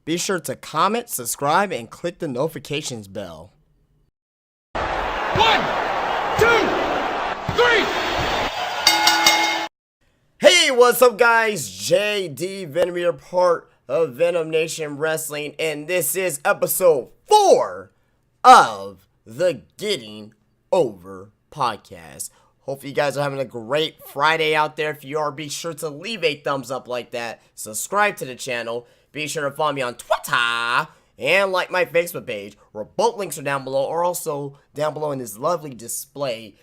be sure to comment, subscribe, and click the notifications bell. 1, 2, 3. Hey, what's up, guys? JD Venom here, part of Venom Nation Wrestling, and this is episode 4 of the Getting Over podcast. Hopefully you guys are having a great Friday out there. If you are, be sure to leave a thumbs up like that, subscribe to the channel, be sure to follow me on Twitter, and like my Facebook page, where both links are down below, or also down below in this lovely display.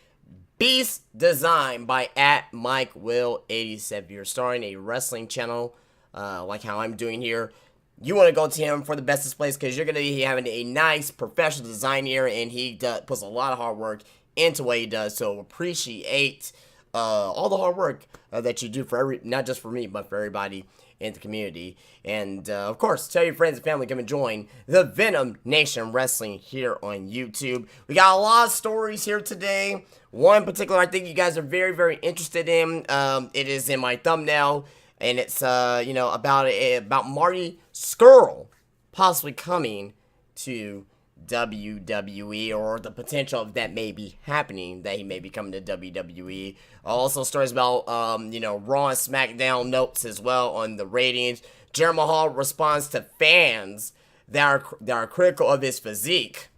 Beast Design by @MikeWill87. If you're starting a wrestling channel, like how I'm doing here, you want to go to him for the best displays, because you're going to be having a nice professional design here, and he puts a lot of hard work into what he does. So appreciate all the hard work that you do for not just for me, but for everybody in the community. And of course, tell your friends and family, come and join the Venom Nation Wrestling here on YouTube. We got a lot of stories here today. One particular I think you guys are very, very interested in. It is in my thumbnail, and it's about Marty Scurll possibly coming to WWE, or the potential of that may be happening, that he may be coming to WWE. Also stories about Raw and SmackDown notes as well on the ratings. Jinder Mahal responds to fans that are critical of his physique.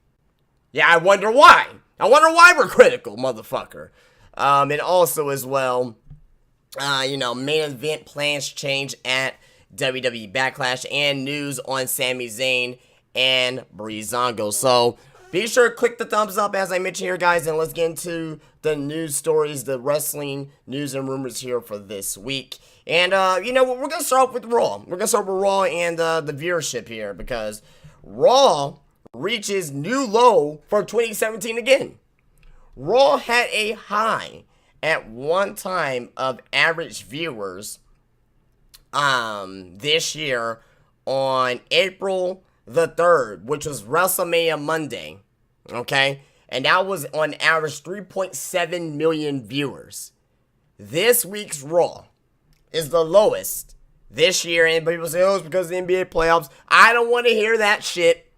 Yeah, I wonder why. We're critical, motherfucker. And also as well, main event plans change at WWE Backlash, and news on Sami Zayn and Breezango. So be sure to click the thumbs up as I mentioned here, guys, and let's get into the news stories, the wrestling news and rumors here for this week. And we're gonna start off with Raw. We're gonna start with Raw and the viewership here, because Raw reaches new low for 2017 again. Raw had a high at one time of average viewers this year on April the 3rd, which was WrestleMania Monday, okay? And that was on average 3.7 million viewers. This week's Raw is the lowest this year, and people say, oh, it's because of the NBA playoffs. I don't want to hear that shit.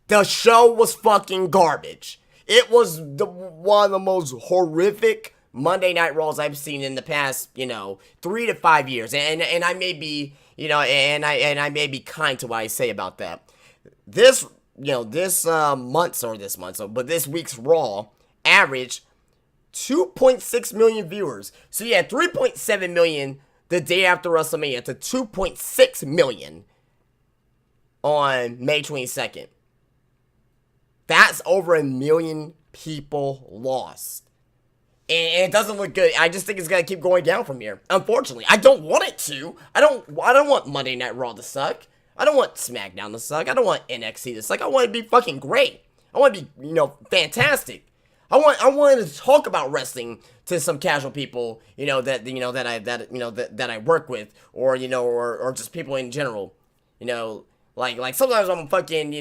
The show was fucking garbage. It was one of the most horrific Monday Night Raws I've seen in the past, 3 to 5 years. And I may be, and I may be kind to what I say about that. This week's Raw averaged 2.6 million viewers. So you had 3.7 million the day after WrestleMania to 2.6 million on May 22nd. That's over 1 million people lost. And it doesn't look good. I just think it's going to keep going down from here. Unfortunately, I don't want it to. I don't want Monday Night Raw to suck. I don't want SmackDown to suck. I don't want NXT to suck. I want it to be fucking great. I want it to be, fantastic. I want to talk about wrestling to some casual people, that I work with, or just people in general. Like sometimes I'm fucking,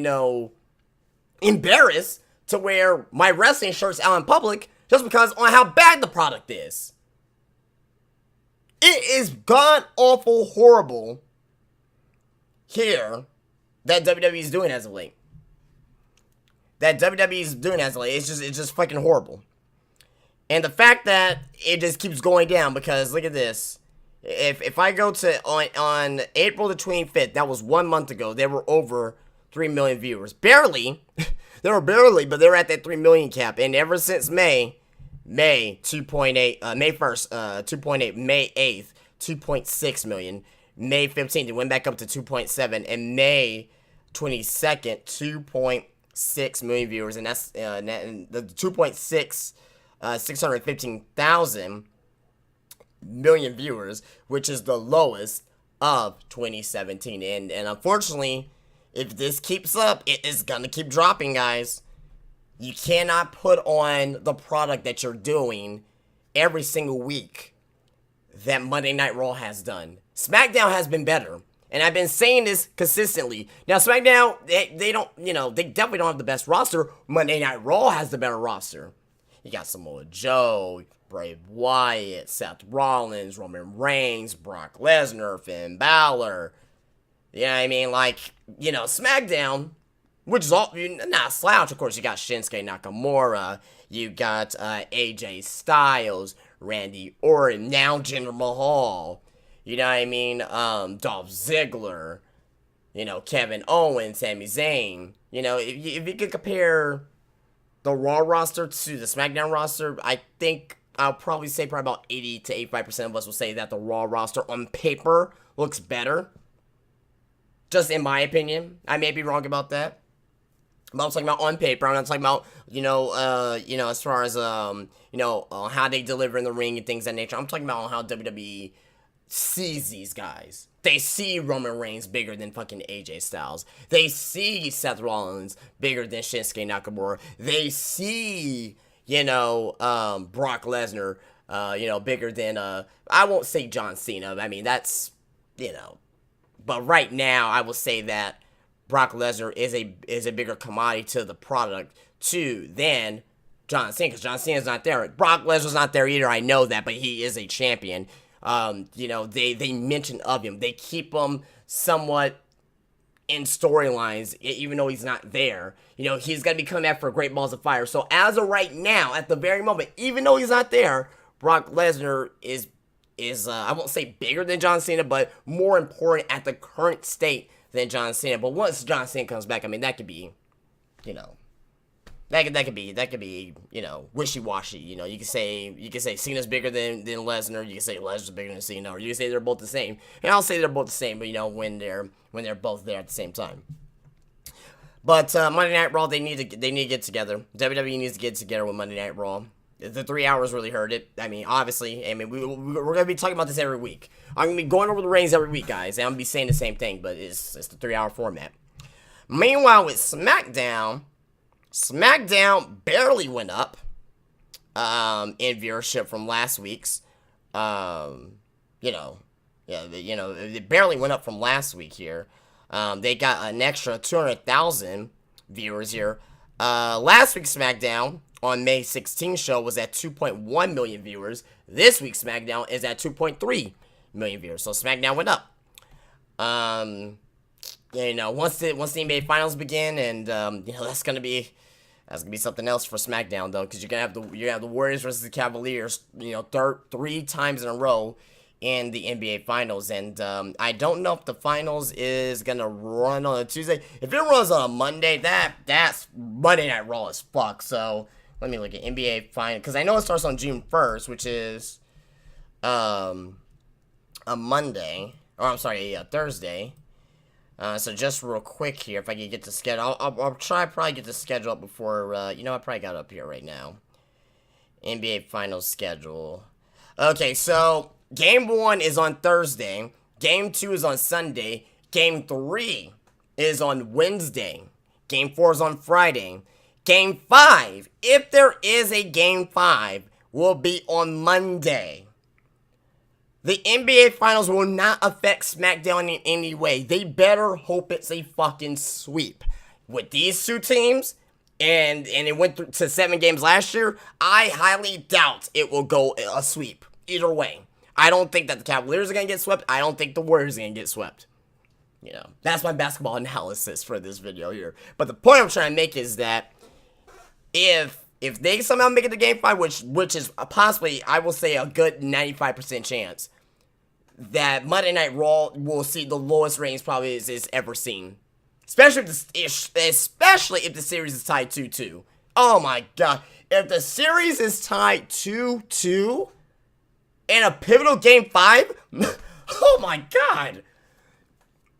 embarrassed to wear my wrestling shirts out in public just because on how bad the product is. It is god awful horrible here that WWE is doing as of late. It's just fucking horrible. And the fact that it just keeps going down, because look at this. If I go to on April the 25th, that was 1 month ago, there were over 3 million viewers. Barely. They were barely, but they're at that 3 million cap. And ever since May 2.8, May 1st, 2.8, May 8th, 2.6 million. May 15th, it went back up to 2.7, and May 22nd, 2.6 million viewers, and that's and the 615,000 million viewers, which is the lowest of 2017. And unfortunately, if this keeps up, it is gonna keep dropping, guys. You cannot put on the product that you're doing every single week that Monday Night Raw has done. SmackDown has been better, and I've been saying this consistently. Now, SmackDown, they don't, they definitely don't have the best roster. Monday Night Raw has the better roster. You got Samoa Joe, Bray Wyatt, Seth Rollins, Roman Reigns, Brock Lesnar, Finn Balor. You know what I mean? Like, you know, SmackDown, which is all, not slouch, of course, you got Shinsuke Nakamura, you got AJ Styles, Randy Orton, now Jinder Mahal, you know what I mean? Dolph Ziggler, you know, Kevin Owens, Sami Zayn. You know, if you could compare the Raw roster to the SmackDown roster, I think I'll probably say probably about 80 to 85% of us will say that the Raw roster on paper looks better. Just in my opinion. I may be wrong about that. But I'm talking about on paper. I'm not talking about, as far as, how they deliver in the ring and things of that nature. I'm talking about how WWE sees these guys. They see Roman Reigns bigger than fucking AJ Styles. They see Seth Rollins bigger than Shinsuke Nakamura. They see, Brock Lesnar, bigger than, I won't say John Cena. I mean, that's, but right now I will say that Brock Lesnar is a bigger commodity to the product than John Cena, because John Cena's not there. Brock Lesnar's not there either. I know that, but he is a champion. They mention of him. They keep him somewhat in storylines, even though he's not there. He's going to be coming back for Great Balls of Fire. So as of right now, at the very moment, even though he's not there, Brock Lesnar is I won't say bigger than John Cena, but more important at the current state than John Cena. But once John Cena comes back, I mean, that could be, that could be, wishy-washy. You could say Cena's bigger than Lesnar. You can say Lesnar's bigger than Cena, or you can say they're both the same. And I'll say they're both the same, but when they're both there at the same time. But Monday Night Raw, they need to get together. WWE needs to get together with Monday Night Raw. The 3 hours really hurt it. I mean, obviously, we're gonna be talking about this every week. I'm gonna be going over the reigns every week, guys, and I'm gonna be saying the same thing, but it's the 3-hour format. Meanwhile, with SmackDown barely went up in viewership from last week's. It barely went up from last week here. They got an extra 200,000 viewers here. Last week's SmackDown on May 16th show was at 2.1 million viewers. This week's SmackDown is at 2.3 million viewers. So SmackDown went up. Once the NBA Finals begin, and that's gonna be something else for SmackDown though, because you're gonna have the Warriors versus the Cavaliers, 3 times in a row in the NBA Finals, and I don't know if the Finals is gonna run on a Tuesday. If it runs on a Monday, that's Monday Night Raw as fuck. So let me look at NBA Finals, because I know it starts on June 1st, which is a Monday, or I'm sorry, a Thursday. So just real quick here, if I can get the schedule, I'll try probably get the schedule up before, I probably got it up here right now. NBA Finals schedule. Okay, so Game 1 is on Thursday. Game 2 is on Sunday. Game 3 is on Wednesday. Game 4 is on Friday. Game 5, if there is a Game 5, will be on Monday. The NBA Finals will not affect SmackDown in any way. They better hope it's a fucking sweep. With these two teams, and it went to 7 games last year, I highly doubt it will go a sweep. Either way. I don't think that the Cavaliers are going to get swept. I don't think the Warriors are going to get swept. That's my basketball analysis for this video here. But the point I'm trying to make is that if they somehow make it to Game 5, which is possibly, I will say, a good 95% chance, that Monday Night Raw will see the lowest ratings probably is ever seen. Especially if the series is tied 2-2. Oh my god. If the series is tied 2-2 in a pivotal Game 5, oh my god.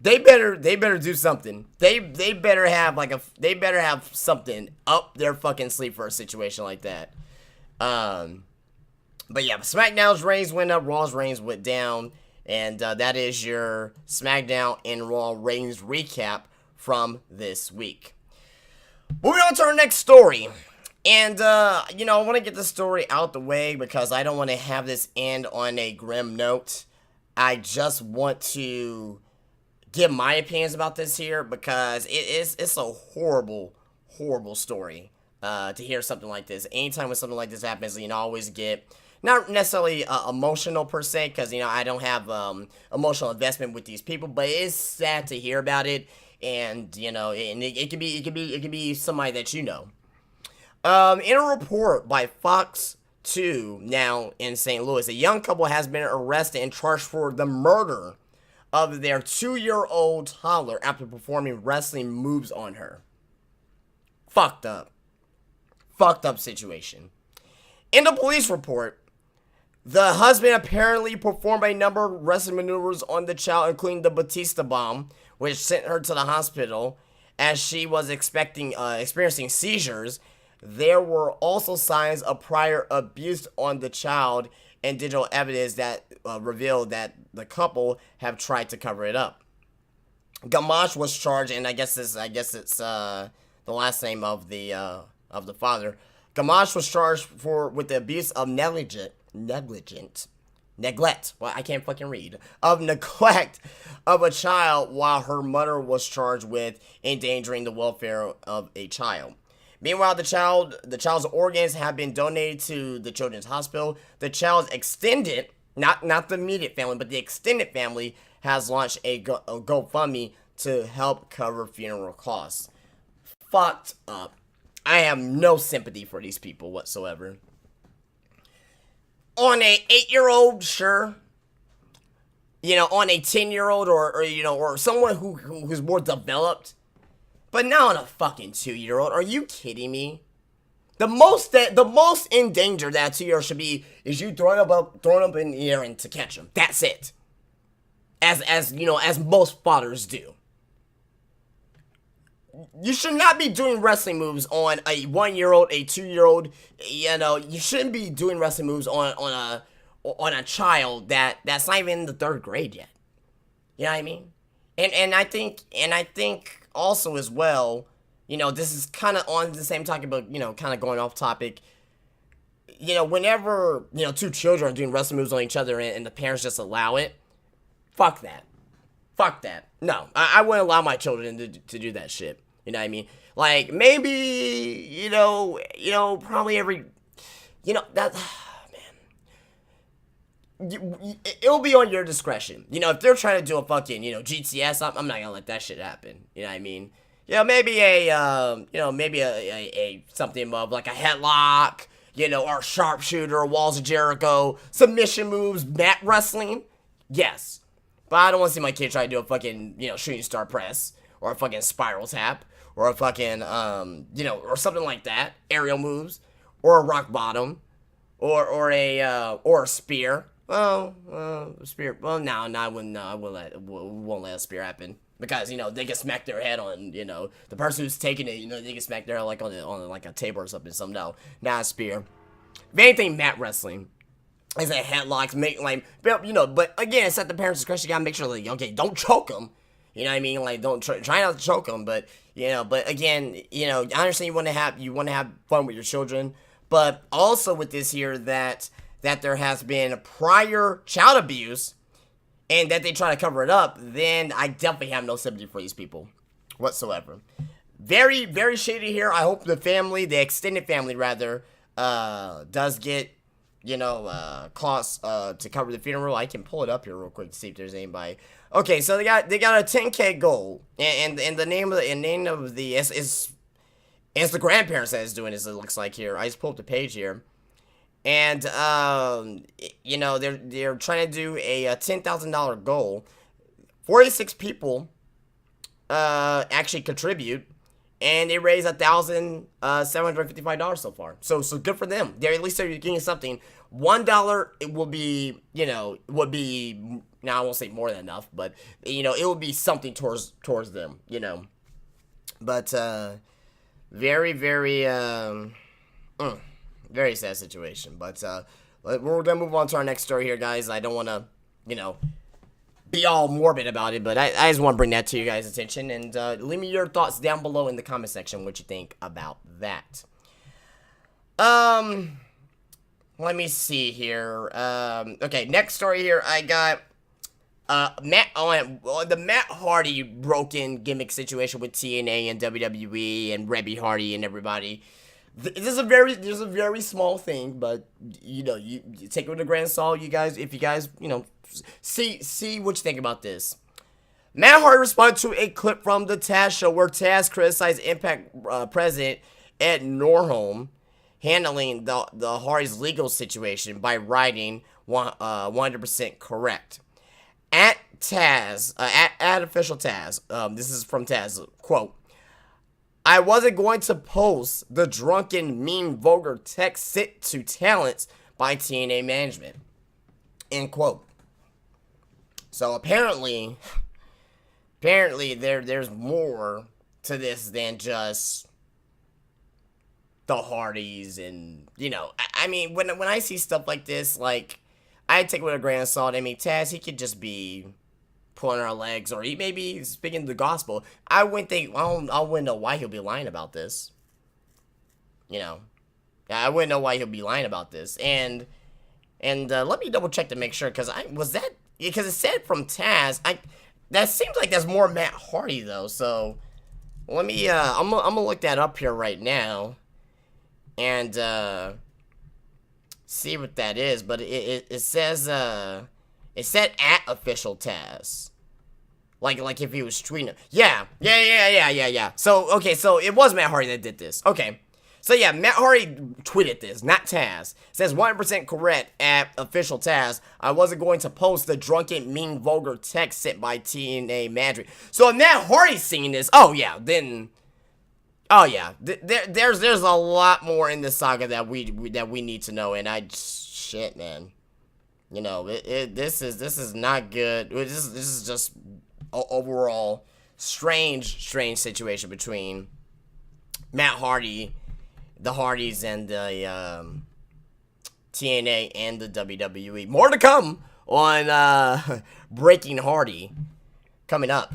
They better do something. They better have something up their fucking sleeve for a situation like that. But yeah, SmackDown's ratings went up, Raw's ratings went down, and that is your SmackDown and Raw ratings recap from this week. Moving on to our next story. And, I want to get this story out the way because I don't want to have this end on a grim note. I just want to give my opinions about this here because it's a horrible, horrible story to hear something like this. Anytime when something like this happens, always get, not necessarily emotional per se, because, you know, I don't have emotional investment with these people, but it's sad to hear about it, and, you know, and it could be somebody that you know. In a report by Fox 2 now in St. Louis, a young couple has been arrested and charged for the murder of their 2-year-old toddler after performing wrestling moves on her. Fucked up situation. In the police report, the husband apparently performed a number of wrestling maneuvers on the child, including the Batista bomb, which sent her to the hospital as she was experiencing seizures. There were also signs of prior abuse on the child and digital evidence that revealed that the couple have tried to cover it up. Gamache was charged, and I guess it's the last name of the father. Gamache was charged with the abuse of neglect. Well, I can't fucking read. Of neglect of a child, while her mother was charged with endangering the welfare of a child. Meanwhile, the child's organs have been donated to the Children's Hospital. The child's extended, not the immediate family, but the extended family has launched a GoFundMe to help cover funeral costs. Fucked up. I have no sympathy for these people whatsoever. On a 8-year-old, sure. You know, on a 10-year-old or someone who's more developed. But not on a fucking 2-year-old. Are you kidding me? The most in danger that 2-year-old should be is you throwing up in the air and to catch him. That's it. As you know, as most fathers do. You should not be doing wrestling moves on a 1-year-old, a 2-year-old. You know, you shouldn't be doing wrestling moves on a child that's not even in the 3rd grade yet. You know what I mean? And I think also as well, you know, this is kind of on the same topic, but, you know, kind of going off topic. You know, whenever, you know, 2 children are doing wrestling moves on each other and the parents just allow it, fuck that. Fuck that. No, I wouldn't allow my children to do that shit. You know what I mean? Like, maybe, you know, probably every, you know, that, man. It'll be on your discretion. You know, if they're trying to do a fucking, you know, GTS, I'm not gonna let that shit happen. You know what I mean? You know, maybe a something of like a headlock, you know, or sharpshooter, walls of Jericho, submission moves, mat wrestling. Yes. But I don't want to see my kid try to do a fucking, you know, shooting star press, or a fucking spiral tap, or a fucking, you know, or something like that, aerial moves, or a rock bottom, or a spear. Spear. Well, no, I won't let a spear happen, because, you know, they can smack their head on, you know, the person who's taking it, you know, they can smack their head like on like a table or something. So no, not a spear. If anything, mat wrestling. Is a headlocks, make like, you know, but again, it's at the parents' discretion. You gotta make sure, like, okay, don't choke them. You know what I mean? Like, don't try not to choke them. But, you know, but again, you know, I understand you want to have fun with your children, but also with this here that there has been prior child abuse, and that they try to cover it up. Then I definitely have no sympathy for these people whatsoever. Very, very shady here. I hope the extended family rather, does get, you know, costs to cover the funeral. I can pull it up here real quick to see if there's anybody. Okay, so they got a 10K goal, and the name of the it's the grandparents that is doing this. It looks like here. I just pulled up the page here, and you know, they're trying to do a $10,000 goal. 46 people actually contribute. And they raised $1,755 so far. So good for them. They're at least getting something. $1 it will be, you know, now I won't say more than enough, but, you know, it will be something towards them, you know. But very, very very sad situation. But we're gonna move on to our next story here, guys. I don't want to, you know, be all morbid about it, but I just want to bring that to you guys' attention, and leave me your thoughts down below in the comment section, what you think about that. Let me see here. Okay, next story here, I got the Matt Hardy broken gimmick situation with TNA and WWE and Rebby Hardy and everybody. This is a very small thing, but you take it with a grain of salt. You guys, if you guys, see what you think about this. Matt Hardy responded to a clip from the Taz show where Taz criticized Impact president Ed Norholm handling the Hardy's legal situation by writing 100% correct. At Taz, at official Taz, this is from Taz, quote, I wasn't going to post the drunken, mean, vulgar text sent to talents by TNA management. End quote. So apparently there's more to this than just the Hardys and, I mean, when I see stuff like this, like, I take it with a grain of salt. I mean, Taz, he could just be pulling our legs, or he may be speaking the gospel. I wouldn't know why he'll be lying about this. I wouldn't know why he'll be lying about this. And let me double check to make sure, because it said from Taz. That seems like that's more Matt Hardy though. So let me I'm gonna look that up here right now, and see what that is. But it says it said at official Taz. Like if he was tweeting it. Yeah. So, okay, so it was Matt Hardy that did this. Okay. So, yeah, Matt Hardy tweeted this, not Taz. It says 100% correct at official Taz. I wasn't going to post the drunken, mean, vulgar text sent by TNA management. So, if Matt Hardy's seeing this, there's a lot more in this saga that we need to know. And shit, man. This is not good. This is just overall strange situation between Matt Hardy, the Hardys, and the TNA and the WWE. More to come on Breaking Hardy coming up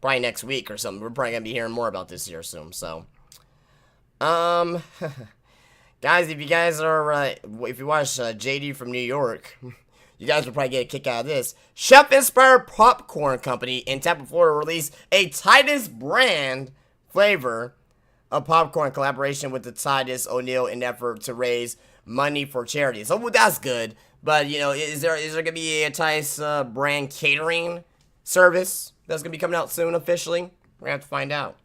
probably next week or something. We're probably gonna be hearing more about this here soon. So, guys, if you guys are if you watch JD from New York, you guys will probably get a kick out of this. Chef-inspired popcorn company in Tampa, Florida released a Titus brand flavor of popcorn collaboration with the Titus O'Neil in effort to raise money for charity. So that's good. But is there gonna be a Titus brand catering service that's gonna be coming out soon officially? We're gonna have to find out.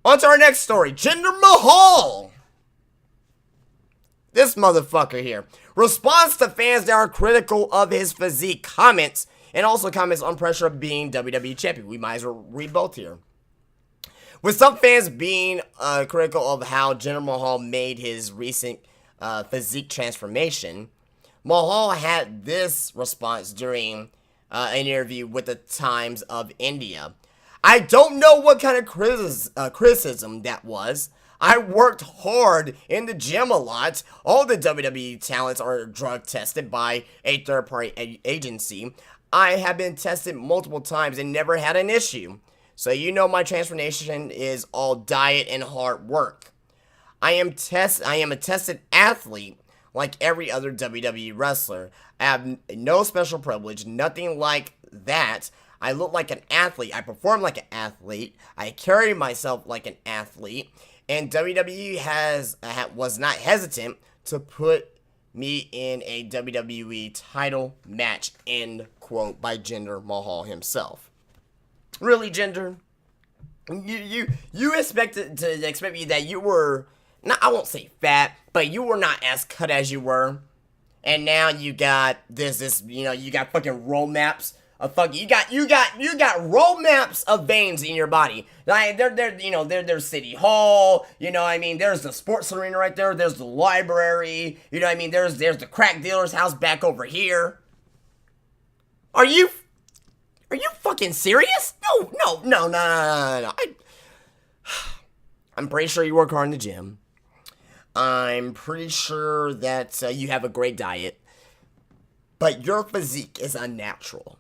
On to our next story. Jinder Mahal. This motherfucker here responds to fans that are critical of his physique comments, and also comments on pressure of being WWE champion. We might as well read both here. With some fans being critical of how Jinder Mahal made his recent physique transformation, Mahal had this response during an interview with the Times of India. I don't know what kind of criticism that was. I worked hard in the gym a lot. All the WWE talents are drug tested by a third-party agency. I have been tested multiple times and never had an issue. So my transformation is all diet and hard work. I am a tested athlete like every other WWE wrestler. I have no special privilege, nothing like that. I look like an athlete. I perform like an athlete. I carry myself like an athlete. And WWE was not hesitant to put me in a WWE title match, end quote, by Jinder Mahal himself. Really, Jinder? You expected me that you were, not, I won't say fat, but you were not as cut as you were. And now you got this, you got fucking roll maps. You got road maps of veins in your body. Like there's City Hall, there's the sports arena right there, there's the library, there's the crack dealer's house back over here. Are you fucking serious? No. I'm pretty sure you work hard in the gym. I'm pretty sure that you have a great diet. But your physique is unnatural.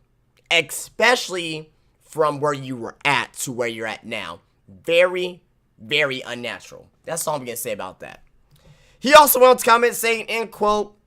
Especially from where you were at to where you're at now. Very, very unnatural. That's all I'm going to say about that. He also went on to comment saying, end quote,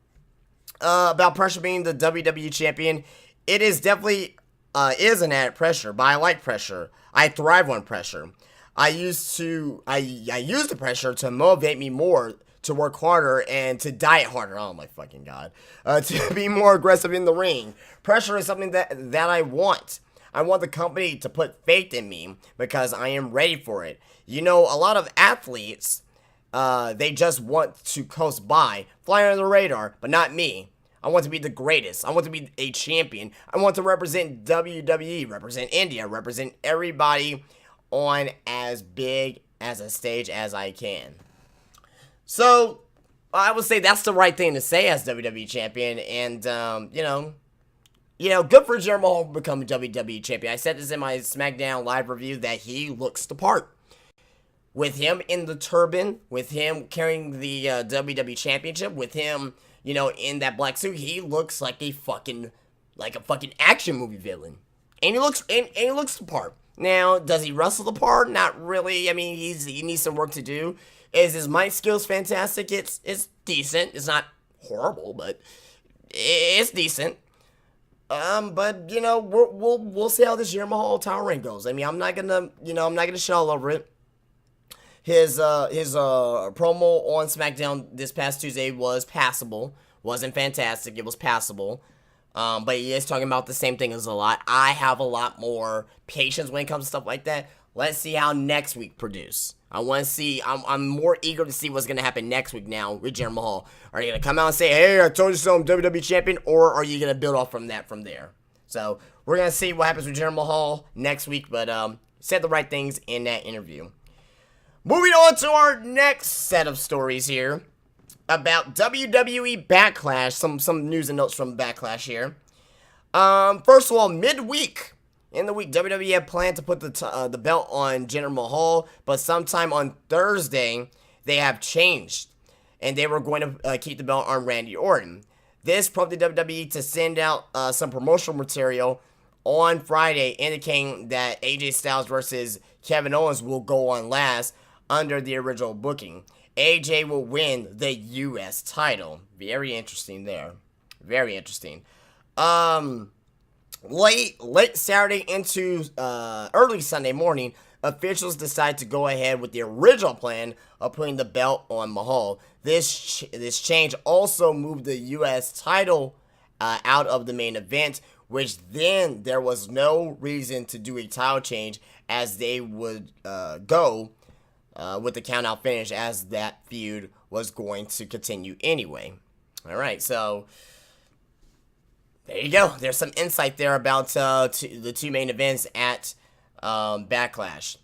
about pressure being the WWE champion. It is definitely is an added pressure, but I like pressure. I thrive on pressure. I used the pressure to motivate me more to work harder and to diet harder. Oh my fucking god! To be more aggressive in the ring. Pressure is something that I want. I want the company to put faith in me because I am ready for it. You know, a lot of athletes, they just want to coast by, fly under the radar, but not me. I want to be the greatest. I want to be a champion. I want to represent WWE, represent India, represent everybody on as big as a stage as I can. So, I would say that's the right thing to say as WWE champion, and, good for Jinder Mahal becoming WWE champion. I said this in my SmackDown live review that he looks the part. With him in the turban, with him carrying the WWE championship, with him, in that black suit, he looks like a fucking action movie villain. And he looks the part. Now, does he wrestle the part? Not really. I mean, he needs some work to do. Is his mic skills fantastic? It's decent. It's not horrible, but it's decent. But we'll see how this Jinder Mahal title reign goes. I mean, I'm not gonna shit all over it. His promo on SmackDown this past Tuesday was passable. Wasn't fantastic. It was passable. But he is talking about the same thing as a lot. I have a lot more patience when it comes to stuff like that. Let's see how next week produce. I want to see. I'm more eager to see what's gonna happen next week now with Jinder Mahal. Are you gonna come out and say, "Hey, I told you so, I'm WWE champion," or are you gonna build off from there? So we're gonna see what happens with Jinder Mahal next week. But said the right things in that interview. Moving on to our next set of stories here about WWE Backlash. Some news and notes from Backlash here. First of all, midweek in the week, WWE had planned to put the belt on Jinder Mahal, but sometime on Thursday they have changed, and they were going to keep the belt on Randy Orton. This prompted WWE to send out some promotional material on Friday, indicating that AJ Styles versus Kevin Owens will go on last under the original booking. AJ will win the U.S. title. Very interesting there. Very interesting. Late Saturday into early Sunday morning, officials decide to go ahead with the original plan of putting the belt on Mahal. This change also moved the U.S. title out of the main event, which then there was no reason to do a title change, as they would go with the countout finish, as that feud was going to continue anyway. All right, so there you go. There's some insight there about the two main events at Backlash.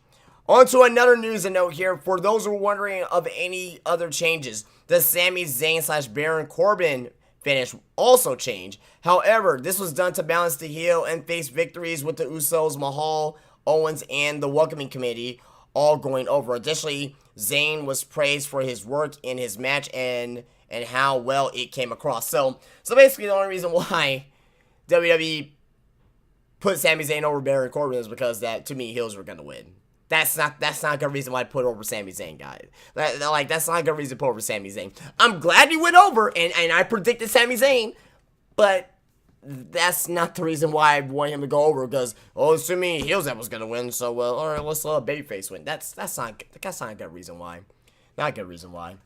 On to another news and note here. For those who are wondering of any other changes, the Sami Zayn / Baron Corbin finish also changed. However, this was done to balance the heel and face victories with the Usos, Mahal, Owens, and the Welcoming Committee all going over. Additionally, Zayn was praised for his work in his match and how well it came across. So basically the only reason why WWE put Sami Zayn over Baron Corbin is because that, to me, heels were gonna win. That's not a good reason why I put over Sami Zayn, guys. That's not a good reason to put over Sami Zayn. I'm glad he went over, and I predicted Sami Zayn, but that's not the reason why I want him to go over, because, it's to me, heels that was gonna win, so, well, alright, let's let Babyface win. That's not a good reason why. Not a good reason why.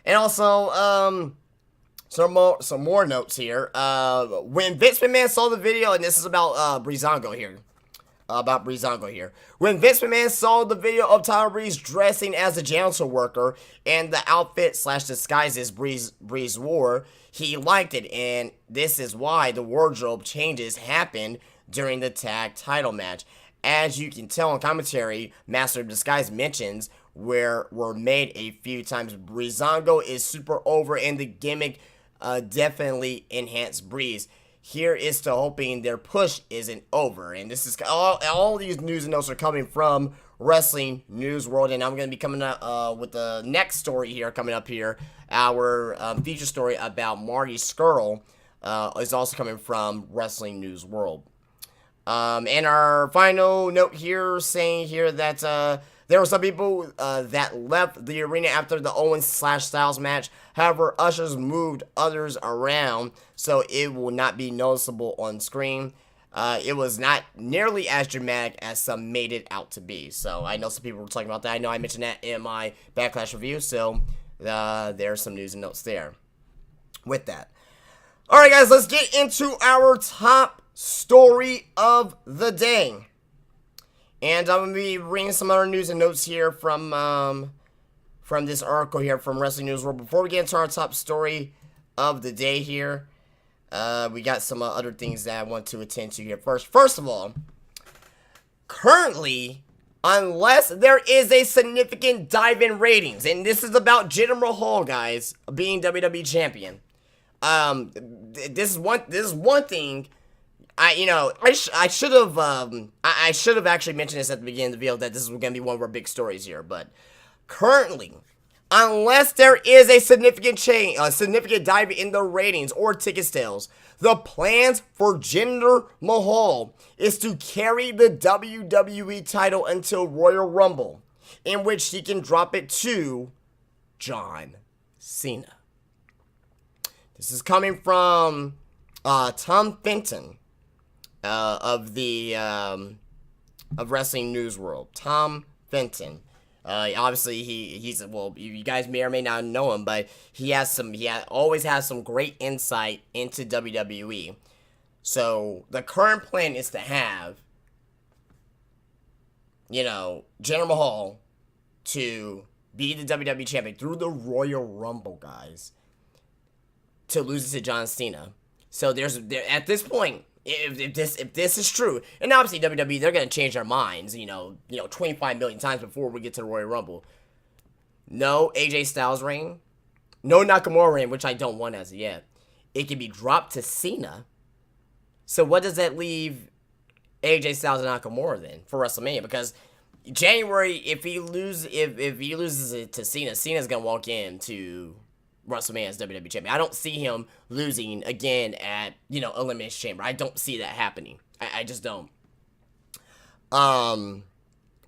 And also, some more notes here. When Vince McMahon saw the video, and this is about Breezango here. When Vince McMahon saw the video of Tyler Breeze dressing as a janitor worker and the outfit / disguises Breeze wore, he liked it, and this is why the wardrobe changes happened during the tag title match. As you can tell in commentary, Master of Disguise mentions were made a few times. Breezango is super over, and the gimmick definitely enhanced Breeze. Here is to hoping their push isn't over. And this is all these news and notes are coming from Wrestling News World, and I'm going to be coming up with the next story here coming up here. Our feature story about Marty Scurll is also coming from Wrestling News World. And our final note here saying here that there were some people that left the arena after the Owens / Styles match. However, ushers moved others around, so it will not be noticeable on screen. it was not nearly as dramatic as some made it out to be. So I know some people were talking about that. I know I mentioned that in my Backlash review. So there's some news and notes there with that. All right, guys, let's get into our top story of the day. And I'm going to be reading some other news and notes here from this article here from Wrestling News World. Before we get into our top story of the day here, we got some other things that I want to attend to here first. First of all, currently, unless there is a significant dive in ratings, and this is about Jinder Mahal, guys, being WWE champion. This is one thing. I should have actually mentioned this at the beginning of the video that this is going to be one of our big stories here. But currently, unless there is a significant dive in the ratings or ticket sales, the plans for Jinder Mahal is to carry the WWE title until Royal Rumble, in which he can drop it to John Cena. This is coming from Tom Fenton of Wrestling News World. Tom Fenton. Obviously, he's well. You guys may or may not know him, but he always has some great insight into WWE. So the current plan is to have, Jinder Mahal to be the WWE champion through the Royal Rumble, guys, to lose it to John Cena. So at this point, if this is true, and obviously WWE, they're gonna change their minds, 25 million times before we get to the Royal Rumble. No AJ Styles reign, no Nakamura reign, which I don't want as of yet. It can be dropped to Cena. So what does that leave AJ Styles and Nakamura then for WrestleMania? Because January, if he loses it to Cena, Cena's gonna walk into WrestleMania as WWE champion. I don't see him losing again at, Elimination Chamber. I don't see that happening. I just don't.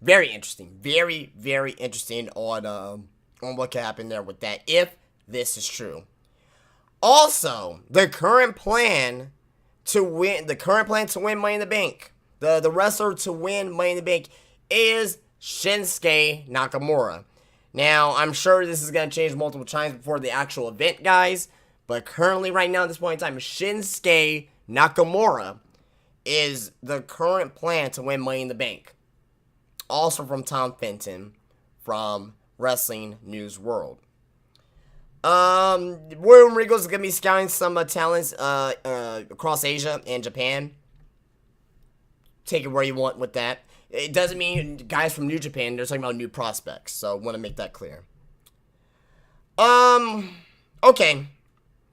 Very interesting. Very, very interesting on what could happen there with that, if this is true. Also, the current plan to win Money in the Bank, the wrestler to win Money in the Bank is Shinsuke Nakamura. Now, I'm sure this is going to change multiple times before the actual event, guys. But currently, right now, at this point in time, Shinsuke Nakamura is the current plan to win Money in the Bank. Also from Tom Fenton from Wrestling News World. William Regal is going to be scouting some talents across Asia and Japan. Take it where you want with that. It doesn't mean guys from New Japan. They're talking about new prospects. So, I want to make that clear. Okay.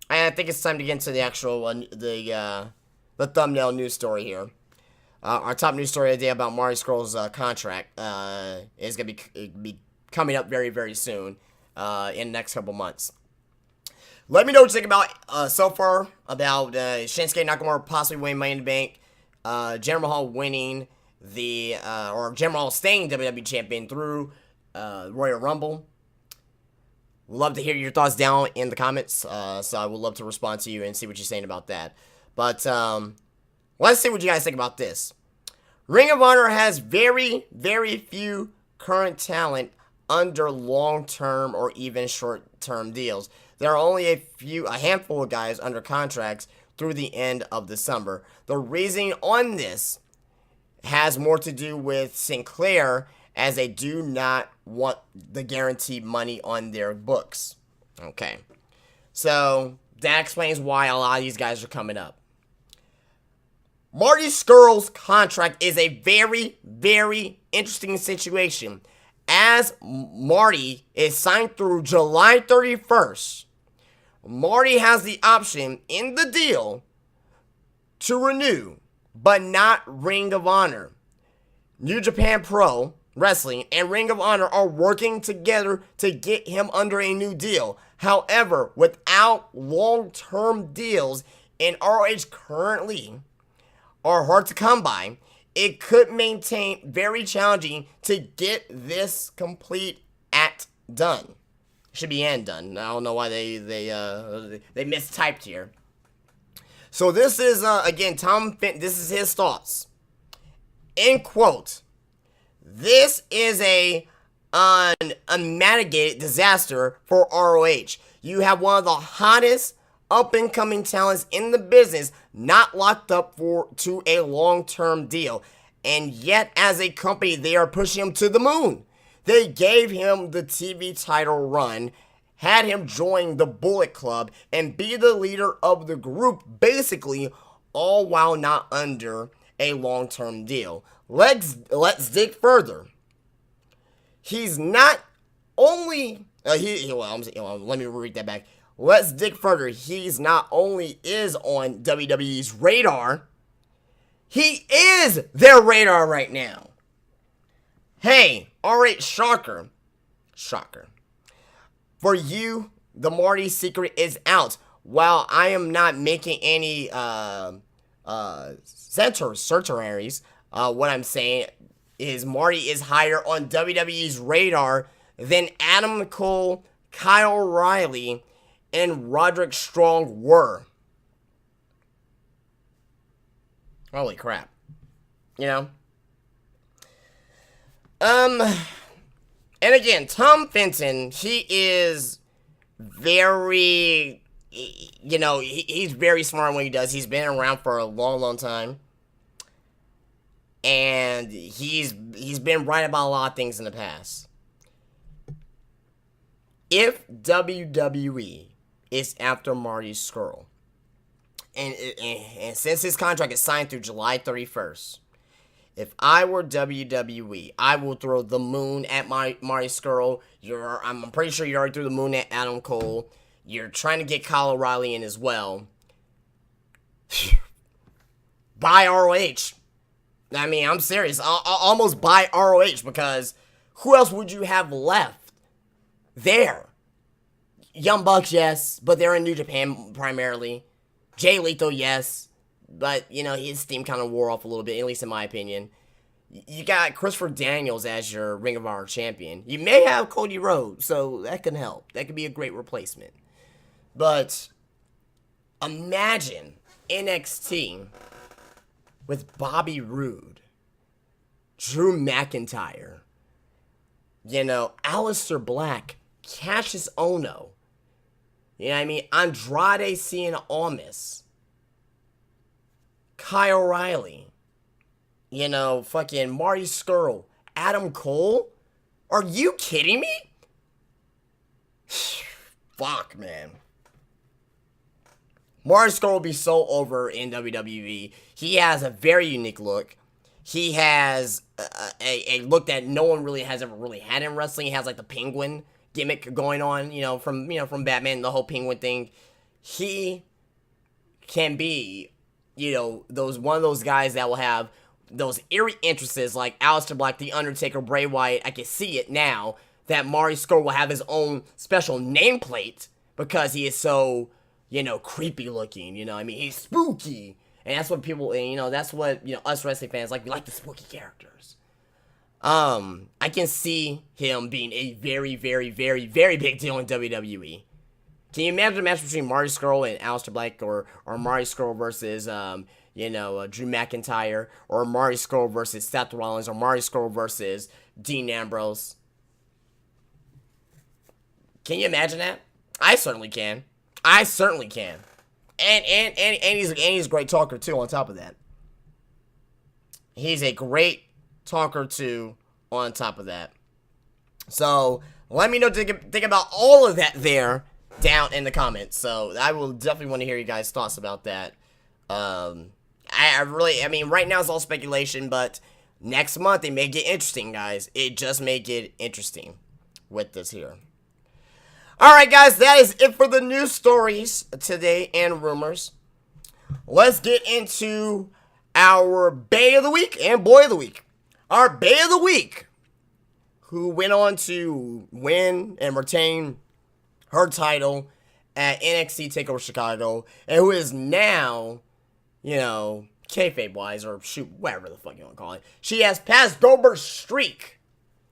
I think it's time to get into the actual the thumbnail news story here. Our top news story of the day about Marty Scurll's contract is going to be coming up very, very soon in the next couple months. Let me know what you think about so far about Shinsuke Nakamura possibly winning Money in the Bank, Jinder Mahal winning or Jinder Mahal staying WWE champion through Royal Rumble. Love to hear your thoughts down in the comments. So I would love to respond to you and see what you're saying about that. But let's see what you guys think about this. Ring of Honor has very, very few current talent under long-term or even short-term deals. There are only a handful of guys under contracts through the end of December. The reasoning on this has more to do with Sinclair, as they do not want the guaranteed money on their books. Okay. So, that explains why a lot of these guys are coming up. Marty Scurll's contract is a very, very interesting situation. As Marty is signed through July 31st, Marty has the option in the deal to renew, but not Ring of Honor. New Japan Pro Wrestling and Ring of Honor are working together to get him under a new deal. However, without long-term deals in ROH currently are hard to come by, it could maintain very challenging to get this complete done. Should be and done. I don't know why they mistyped here. So this is, again, this is his thoughts. In quote, this is a unmitigated disaster for ROH. You have one of the hottest up-and-coming talents in the business not locked up to a long-term deal. And yet, as a company, they are pushing him to the moon. They gave him the TV title run, had him join the Bullet Club, and be the leader of the group, basically, all while not under a long-term deal. Let's dig further. He's not only... let me read that back. Let's dig further. He's not only is on WWE's radar, he is their radar right now. Hey, alright, shocker. For you, the Marty secret is out. While I am not making any centenaries, what I'm saying is Marty is higher on WWE's radar than Adam Cole, Kyle O'Reilly, and Roderick Strong were. Holy crap. You know? And again, Tom Fenton, he is very, you know, he's very smart in what he does. He's been around for a long, long time. And he's been right about a lot of things in the past. If WWE is after Marty Scurll, and since his contract is signed through July 31st, if I were WWE, I will throw the moon at Marty Scurll. I'm pretty sure you already threw the moon at Adam Cole. You're trying to get Kyle O'Reilly in as well. Buy ROH. I mean, I'm serious. I'll almost buy ROH, because who else would you have left there? Young Bucks, yes, but they're in New Japan primarily. Jay Lethal, yes, but, you know, his steam kind of wore off a little bit, at least in my opinion. You got Christopher Daniels as your Ring of Honor champion. You may have Cody Rhodes, so that can help. That could be a great replacement. But imagine NXT with Bobby Roode, Drew McIntyre, you know, Aleister Black, Cassius Ohno, you know what I mean, Andrade Cien Almas, Kyle O'Reilly, you know, fucking Marty Scurll, Adam Cole. Are you kidding me? Fuck, man. Marty Scurll will be so over in WWE. He has a very unique look. He has a look that no one really has ever really had in wrestling. He has like the penguin gimmick going on, from Batman, the whole penguin thing. He can be, one of those guys that will have those eerie entrances like Aleister Black, The Undertaker, Bray Wyatt. I can see it now that Marty Scurll will have his own special nameplate because he is so, creepy looking, he's spooky. And that's what people, that's what, us wrestling fans like. We like the spooky characters. I can see him being a very, very, very, very big deal in WWE. Can you imagine a match between Marty Scurll and Aleister Black, or Marty Scurll versus, Drew McIntyre, or Marty Scurll versus Seth Rollins, or Marty Scurll versus Dean Ambrose? Can you imagine that? I certainly can. And he's a great talker too. On top of that, he's a great talker too. On top of that, so let me know what you think about all of that there down in the comments. So I will definitely want to hear you guys' thoughts about that. Right now it's all speculation, but next month it may get interesting, guys. It just may get interesting with this here. Alright, guys, that is it for the news stories today and rumors. Let's get into our Bae of the Week and Boy of the Week. Our Bae of the Week, who went on to win and retain her title at NXT TakeOver Chicago, and who is now, kayfabe-wise, or shoot, whatever the fuck you want to call it. She has passed Goldberg's streak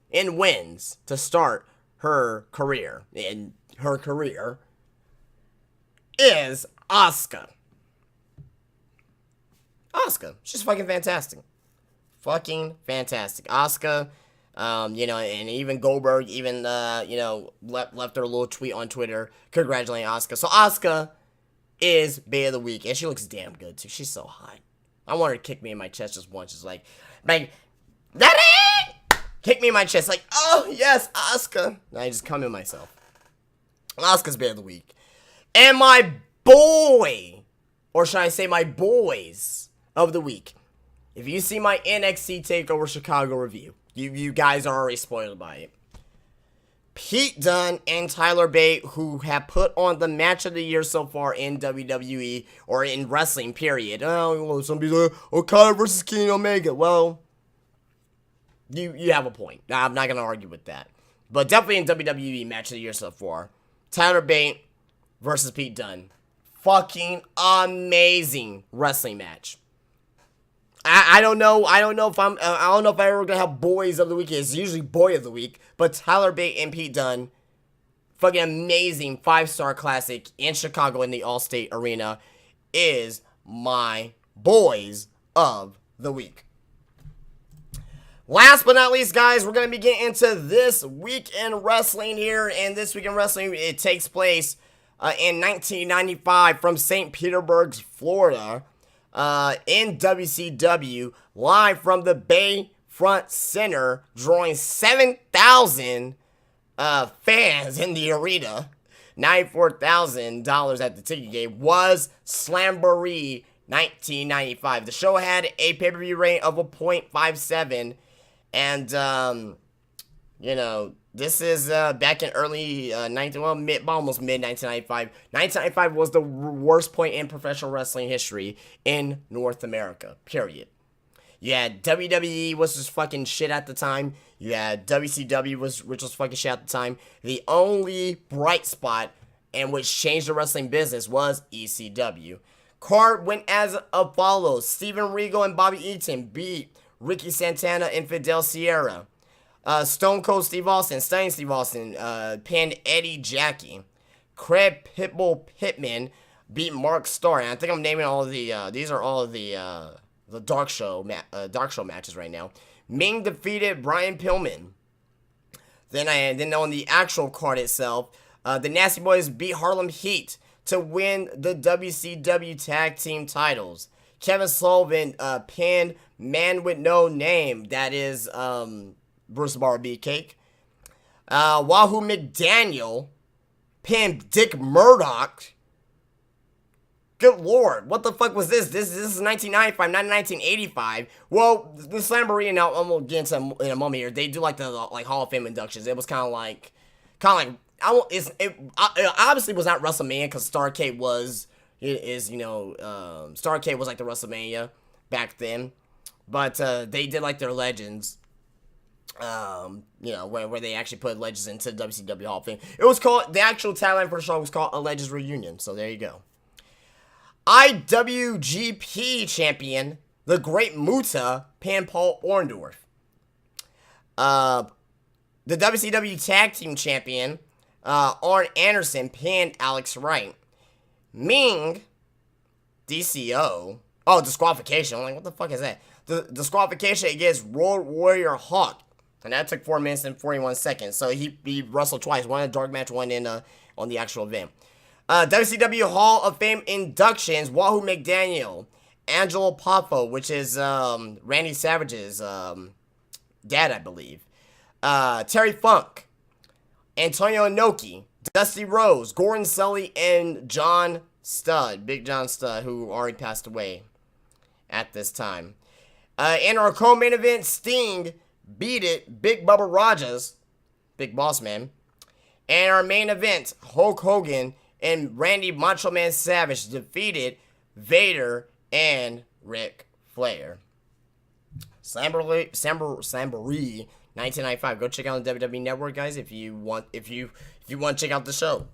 in wins to start her career. And her career is Asuka. Asuka. She's fucking fantastic. Fucking fantastic. Asuka, and even Goldberg even, left her a little tweet on Twitter congratulating Asuka. So Asuka is Bae of the Week, and she looks damn good, too. She's so hot. I want her to kick me in my chest just once. Just like, Daddy! Kick me in my chest, like, oh, yes, Asuka. And I just come in myself. Asuka's Bae of the Week. And my boy, or should I say my boys of the week. If you see my NXT TakeOver Chicago review, you guys are already spoiled by it. Pete Dunne and Tyler Bate, who have put on the match of the year so far in WWE, or in wrestling, period. Oh, some people say, Okada versus Kenny Omega. Well, you have a point. I'm not going to argue with that. But definitely in WWE match of the year so far. Tyler Bate versus Pete Dunne. Fucking amazing wrestling match. I don't know if I'm ever gonna have boys of the week. It's usually boy of the week, but Tyler Bate and Pete Dunne, fucking amazing 5-star classic in Chicago in the Allstate Arena, is my boys of the week. Last but not least, guys, we're gonna be getting into this week in wrestling here, and this week in wrestling it takes place in 1995 from St. Petersburg, Florida. In WCW, live from the Bayfront Center, drawing 7,000 fans in the arena. $94,000 at the ticket gate was Slamboree 1995. The show had a pay-per-view rating of a .57, and this is back in early almost mid 1995. 1995 was the worst point in professional wrestling history in North America, period. You had WWE, was just fucking shit at the time. You had WCW, which was fucking shit at the time. The only bright spot and which changed the wrestling business was ECW. Card went as follows. Steven Regal and Bobby Eaton beat Ricky Santana and Fidel Sierra. Stone Cold Steve Austin, Stunning Steve Austin, pinned Eddie Jackie. Craig Pitbull Pittman beat Mark Starr. And I think I'm naming all of the, these are all of the dark show matches right now. Ming defeated Brian Pillman. Then on the actual card itself, the Nasty Boys beat Harlem Heat to win the WCW Tag Team titles. Kevin Sullivan pinned Man with No Name, that is, Bruce Bar Beefcake. Wahoo McDaniel pinned Dick Murdoch. Good lord, what the fuck was this? This is 1995, not 1985. Well, the Slamboree, and I'm gonna get into in a moment here. They do like the Hall of Fame inductions. It was kind of like it obviously was not WrestleMania because Starrcade was Starrcade was like the WrestleMania back then, but they did like their legends. Where they actually put legends into WCW Hall of Fame. It was called, the actual tagline for the show was called A Legends Reunion, so there you go. IWGP champion, the Great Muta, pinned Paul Orndorff. The WCW Tag Team champion, Arn Anderson, pinned Alex Wright. Ming, DCO, disqualification. I'm like, what the fuck is that? The disqualification against Road Warrior Hawk. And that took 4 minutes and 41 seconds. So he wrestled twice. One in a dark match, one in on the actual event. WCW Hall of Fame inductions. Wahoo McDaniel. Angelo Poffo, which is Randy Savage's dad, I believe. Terry Funk. Antonio Inoki. Dusty Rose. Gordon Sully, and John Studd. Big John Studd, who already passed away at this time. In our co-main event, Sting beat it, Big Bubba Rogers, Big Boss Man. And our main event, Hulk Hogan and Randy Macho Man Savage defeated Vader and Ric Flair. Slamboree 1995. Go check out the WWE Network, guys, if you want to check out the show.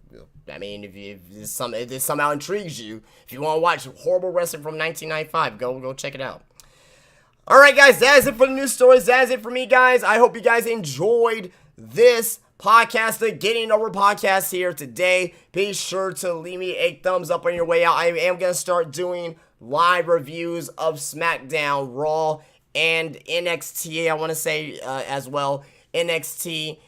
I mean, if this somehow intrigues you, if you want to watch horrible wrestling from 1995, go check it out. Alright, guys, that is it for the news stories. That is it for me, guys. I hope you guys enjoyed this podcast, the Getting Over podcast here today. Be sure to leave me a thumbs up on your way out. I am going to start doing live reviews of SmackDown, Raw, and NXT, I want to say as well. NXT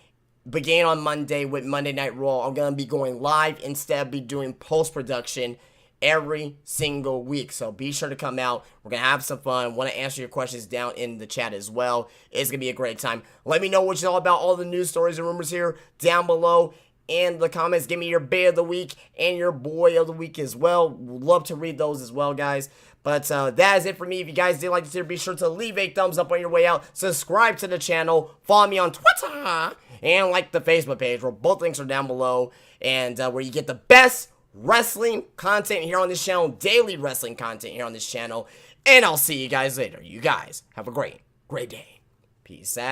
began on Monday with Monday Night Raw. I'm going to be going live instead of be doing post-production every single week. So be sure to come out. We're going to have some fun. Want to answer your questions down in the chat as well. It's going to be a great time. Let me know what you're all about, all the news stories and rumors here down below in the comments. Give me your Bay of the Week and your Boy of the Week as well. Would love to read those as well, guys. But that is it for me. If you guys did like this video, be sure to leave a thumbs up on your way out. Subscribe to the channel. Follow me on Twitter. And like the Facebook page, where both links are down below. And where you get the best wrestling content here on this channel. Daily wrestling content here on this channel. And I'll see you guys later. You guys have a great day. Peace out.